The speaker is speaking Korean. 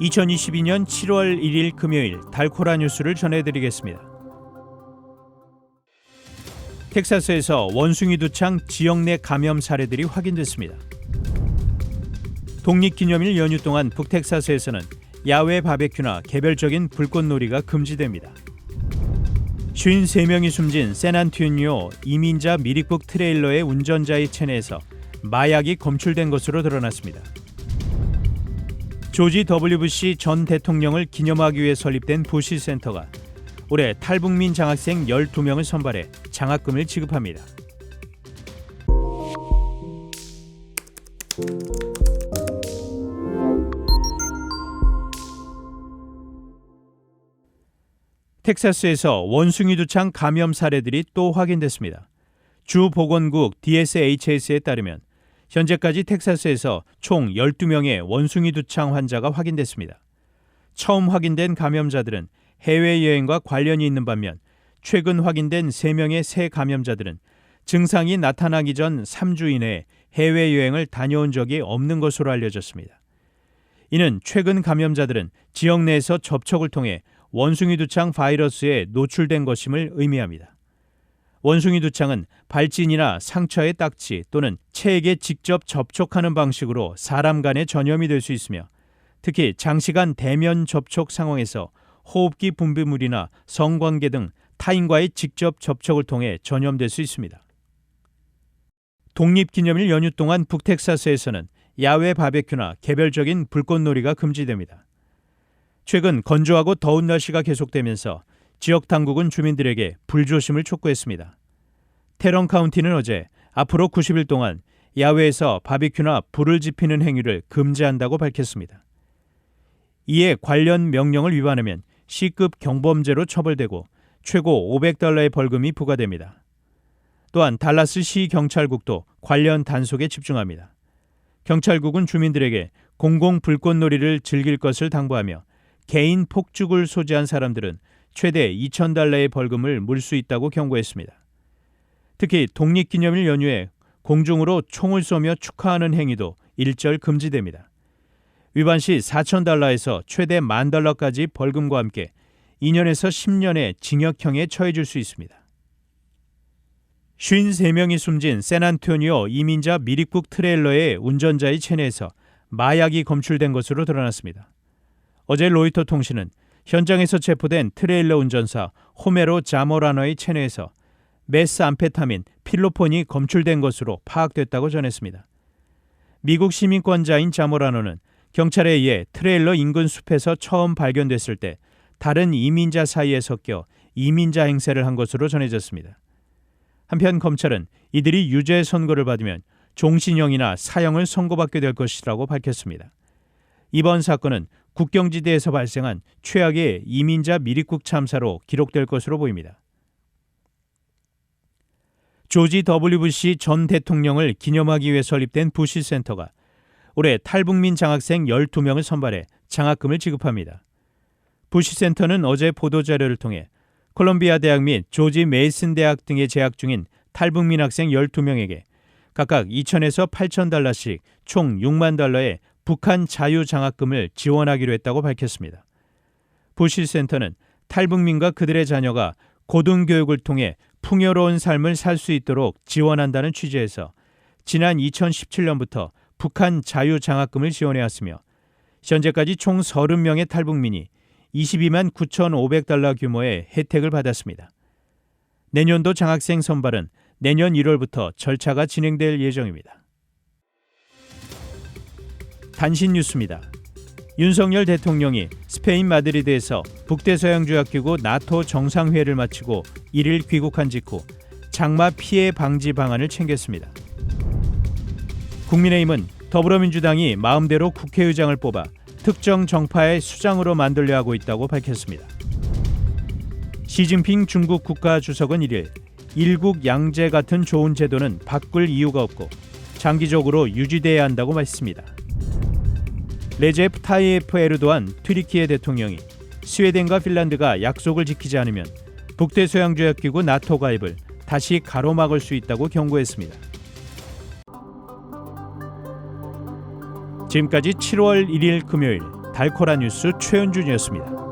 2022년 7월 1일 금요일 달코라 뉴스를 전해드리겠습니다. 텍사스에서 원숭이 두창 지역 내 감염 사례들이 확인됐습니다. 독립기념일 연휴 동안 북텍사스에서는 야외 바베큐나 개별적인 불꽃놀이가 금지됩니다. 53명이 숨진 샌안토니오 이민자 미립국 트레일러의 운전자의 체내에서 마약이 검출된 것으로 드러났습니다. 조지 W. 부시 전 대통령을 기념하기 위해 설립된 부시 센터가 올해 탈북민 장학생 12명을 선발해 장학금을 지급합니다. 텍사스에서 원숭이 두창 감염 사례들이 또 확인됐습니다. 주 보건국 DSHS에 따르면 현재까지 텍사스에서 총 12명의 원숭이 두창 환자가 확인됐습니다. 처음 확인된 감염자들은 해외여행과 관련이 있는 반면 최근 확인된 3명의 새 감염자들은 증상이 나타나기 전 3주 이내에 해외여행을 다녀온 적이 없는 것으로 알려졌습니다. 이는 최근 감염자들은 지역 내에서 접촉을 통해 원숭이 두창 바이러스에 노출된 것임을 의미합니다. 원숭이 두창은 발진이나 상처의 딱지 또는 체액에 직접 접촉하는 방식으로 사람 간에 전염이 될 수 있으며 특히 장시간 대면 접촉 상황에서 호흡기 분비물이나 성관계 등 타인과의 직접 접촉을 통해 전염될 수 있습니다. 독립기념일 연휴 동안 북텍사스에서는 야외 바베큐나 개별적인 불꽃놀이가 금지됩니다. 최근 건조하고 더운 날씨가 계속되면서 지역 당국은 주민들에게 불조심을 촉구했습니다. 테런 카운티는 어제 앞으로 90일 동안 야외에서 바비큐나 불을 지피는 행위를 금지한다고 밝혔습니다. 이에 관련 명령을 위반하면 C급 경범죄로 처벌되고 최고 $500의 벌금이 부과됩니다. 또한 달라스시 경찰국도 관련 단속에 집중합니다. 경찰국은 주민들에게 공공 불꽃놀이를 즐길 것을 당부하며 개인 폭죽을 소지한 사람들은 최대 $2,000의 벌금을 물 수 있다고 경고했습니다. 특히 독립기념일 연휴에 공중으로 총을 쏘며 축하하는 행위도 일절 금지됩니다. 위반 시 $4,000에서 최대 $10,000까지 벌금과 함께 2년에서 10년의 징역형에 처해질 수 있습니다. 53명이 숨진 샌안토니오 이민자 미립국 트레일러의 운전자의 체내에서 마약이 검출된 것으로 드러났습니다. 어제 로이터 통신은 현장에서 체포된 트레일러 운전사 호메로 자모라노의 체내에서 메스암페타민, 필로폰이 검출된 것으로 파악됐다고 전했습니다. 미국 시민권자인 자모라노는 경찰에 의해 트레일러 인근 숲에서 처음 발견됐을 때 다른 이민자 사이에 섞여 이민자 행세를 한 것으로 전해졌습니다. 한편 검찰은 이들이 유죄 선고를 받으면 종신형이나 사형을 선고받게 될 것이라고 밝혔습니다. 이번 사건은 국경지대에서 발생한 최악의 이민자 미립국 참사로 기록될 것으로 보입니다. 조지 W. 부시 전 대통령을 기념하기 위해 설립된 부시 센터가 올해 탈북민 장학생 12명을 선발해 장학금을 지급합니다. 부시 센터는 어제 보도자료를 통해 콜롬비아 대학 및 조지 메이슨 대학 등에 재학 중인 탈북민 학생 12명에게 각각 $2,000에서 $8,000씩 총 $60,000의 북한 자유장학금을 지원하기로 했다고 밝혔습니다. 부시 센터는 탈북민과 그들의 자녀가 고등교육을 통해 풍요로운 삶을 살 수 있도록 지원한다는 취지에서 지난 2017년부터 북한 자유장학금을 지원해왔으며 현재까지 총 30명의 탈북민이 $22만 9,500 규모의 혜택을 받았습니다. 내년도 장학생 선발은 내년 1월부터 절차가 진행될 예정입니다. 단신 뉴스입니다. 윤석열 대통령이 스페인 마드리드에서 북대서양조약기구 나토 정상회의를 마치고 1일 귀국한 직후 장마 피해 방지 방안을 챙겼습니다. 국민의힘은 더불어민주당이 마음대로 국회의장을 뽑아 특정 정파의 수장으로 만들려 하고 있다고 밝혔습니다. 시진핑 중국 국가주석은 1일 일국 양제 같은 좋은 제도는 바꿀 이유가 없고 장기적으로 유지돼야 한다고 말했습니다. 레제프 타이에프 에르도안 튀르키예 대통령이 스웨덴과 핀란드가 약속을 지키지 않으면 북대서양조약기구 나토 가입을 다시 가로막을 수 있다고 경고했습니다. 지금까지 7월 1일 금요일 달코라 뉴스 최현준이었습니다.